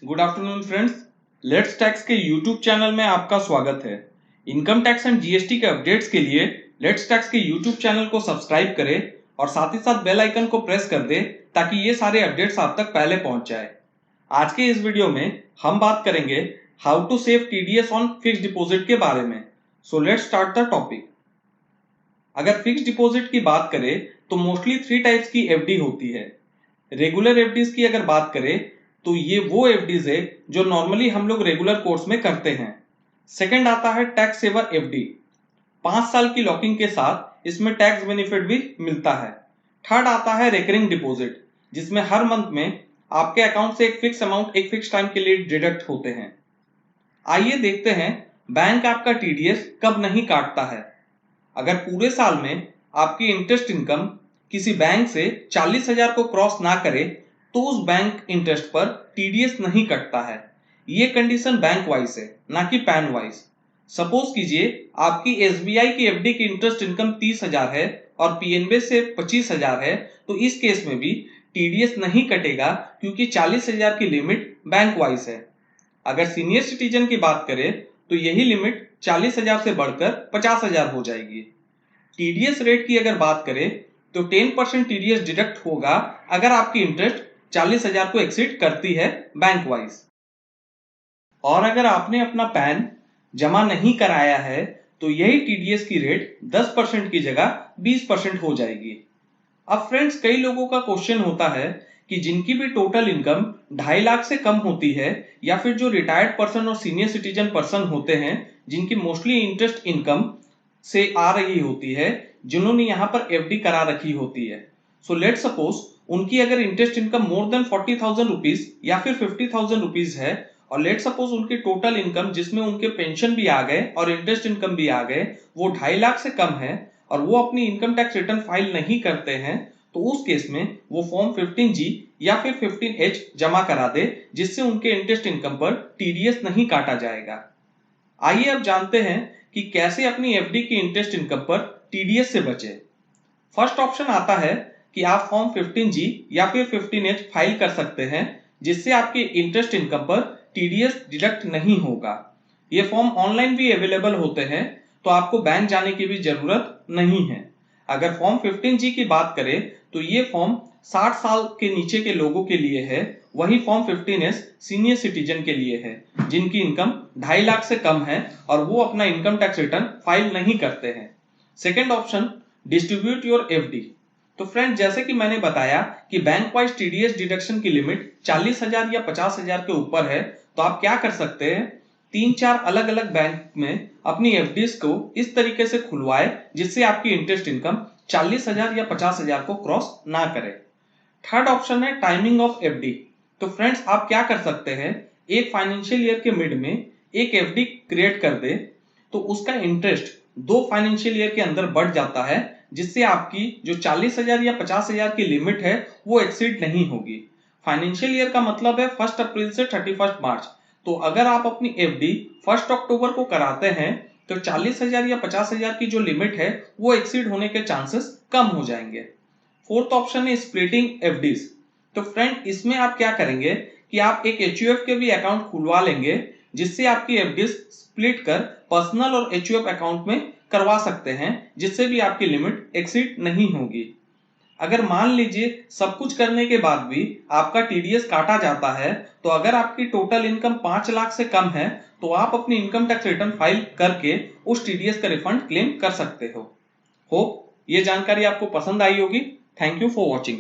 Good afternoon friends. Let's tax के YouTube channel में आपका स्वागत है। इनकम टैक्स एंड जीएसटी के अपडेट्स के लिए लेट्स टैक्स के यूट्यूब चैनल को सब्सक्राइब करें और साथ ही साथ बेल आइकन को प्रेस कर दें ताकि ये सारे अपडेट्स आप तक पहले पहुंच जाए। आज के इस वीडियो में हम बात करेंगे how to save TDS on fixed deposit के बारे में। So let's start the topic. अगर फिक्स्ड डिपॉजिट की बात करें तो मोस्टली 3 टाइप्स की एफडी होती है। रेगुलर एफडीज की अगर बात करें तो ये वो एफडीज है जो नॉर्मली हम लोग रेगुलर कोर्स में करते हैं। सेकंड आता है टैक्स सेवर एफडी। 5 साल की लॉकिंग के साथ इसमें टैक्स बेनिफिट भी मिलता है। थर्ड आता है रेकरिंग डिपॉजिट, जिसमें हर मंथ में आपके अकाउंट से एक फिक्स अमाउंट एक फिक्स टाइम के लिए डिडक्ट होते हैं। आइए देखते हैं बैंक आपका टीडीएस कब नहीं काटता है। अगर पूरे साल में आपकी इंटरेस्ट इनकम किसी बैंक से 40,000 को क्रॉस ना करे तो उस बैंक इंटरेस्ट पर टीडीएस नहीं कटता है। ये कंडीशन बैंक वाइज है, ना कि पैन वाइज। सपोज कीजिए आपकी एसबीआई की एफडी की इंटरेस्ट इनकम 30,000 है और पीएनबी से 25,000 है, तो इस केस में भी टीडीएस नहीं कटेगा क्योंकि 40,000 की लिमिट बैंक वाइज है। अगर सीनियर सिटीजन की बात करें तो यही लिमिट 40,000 से बढ़कर 50,000 हो जाएगी। टीडीएस रेट की अगर बात करें तो 10% टीडीएस डिडक्ट होगा अगर आपकी इंटरेस्ट 40,000 को एक्सीड करती है बैंक वाइज। और अगर आपने अपना पैन जमा नहीं कराया है तो यही टीडीएस की रेट 10% की जगह 20% हो जाएगी। अब फ्रेंड्स, कई लोगों का क्वेश्चन होता है कि जिनकी भी टोटल इनकम 2.5 लाख से कम होती है या फिर जो रिटायर्ड पर्सन और सीनियर सिटीजन पर्सन होते हैं जिनकी मोस्टली इंटरेस्ट इनकम से आ रही होती है, जिन्होंने यहाँ पर एफडी करा रखी होती है। सो लेट सपोज उनकी अगर interest income more than 40,000 rupees या फिर 50,000 रुपीज है और लेट सपोज उनकी टोटल इनकम जिसमें उनके पेंशन भी आ गए और इंटरेस्ट इनकम भी आ गए वो 2.5 लाख से कम है और वो अपनी इनकम टैक्स रिटर्न फाइल नहीं करते हैं, तो उस केस में वो फॉर्म 15G या फिर 15H जमा करा दे, जिससे उनके इंटरेस्ट इनकम पर टीडीएस नहीं काटा जाएगा। आइए अब जानते हैं कि कैसे अपनी एफडी की इंटरेस्ट इनकम पर टीडीएस से बचे। फर्स्ट ऑप्शन आता है कि आप फॉर्म 15G या फिर 15H फाइल कर सकते हैं, जिससे आपके इंटरेस्ट इनकम पर टीडीएस डिडक्ट नहीं होगा। ये फॉर्म ऑनलाइन भी अवेलेबल होते हैं, तो आपको बैंक जाने की भी जरूरत नहीं है। अगर फॉर्म 15G की बात करें तो ये फॉर्म 60 साल के नीचे के लोगों के लिए है, वही फॉर्म 15S सीनियर सिटीजन के लिए है जिनकी इनकम 2.5 लाख से कम है और वो अपना इनकम टैक्स रिटर्न फाइल नहीं करते हैं। Second option, distribute your FD. तो फ्रेंड, जैसे कि मैंने बताया कि बैंक वाइज टीडीएस डिडक्शन की लिमिट 40,000 या 50,000 के ऊपर है, तो आप क्या कर सकते हैं, 3-4 अलग अलग बैंक में अपनी एफडीज को इस तरीके से खुलवाए जिससे आपकी इंटरेस्ट इनकम 40,000 या 50,000 को क्रॉस ना करे। थर्ड ऑप्शन है टाइमिंग ऑफ एफडी। तो फ्रेंड्स, आप क्या कर सकते हैं, एक फाइनेंशियल ईयर के मिड में एक एफडी क्रिएट कर दे तो उसका इंटरेस्ट 2 फाइनेंशियल ईयर के अंदर बढ़ जाता है, जिससे आपकी जो 40,000 या 50,000 की लिमिट है वो एक्सीड नहीं होगी। फाइनेंशियल ईयर का मतलब है 1 अप्रैल से 31 मार्च। तो अगर आप अपनी एफडी 1 अक्टूबर को कराते हैं तो 40,000 या 50,000 की जो लिमिट है वो एक्सीड होने के चांसेस कम हो जाएंगे। फोर्थ ऑप्शन है स्प्लिटिंग एफडीज। तो फ्रेंड, इसमें आप क्या करेंगे कि आप एक एचयूएफ के भी अकाउंट खुलवा लेंगे, जिससे आपकी एफडीज स्प्लिट कर पर्सनल और एचयूएफ अकाउंट में करवा सकते हैं, जिससे भी आपकी लिमिट एक्सीड नहीं होगी। अगर मान लीजिए सब कुछ करने के बाद भी आपका टीडीएस काटा जाता है, तो अगर आपकी टोटल इनकम 5 लाख से कम है तो आप अपनी इनकम टैक्स रिटर्न फाइल करके उस टीडीएस का रिफंड क्लेम कर सकते हो। होप ये जानकारी आपको पसंद आई होगी। Thank you for watching.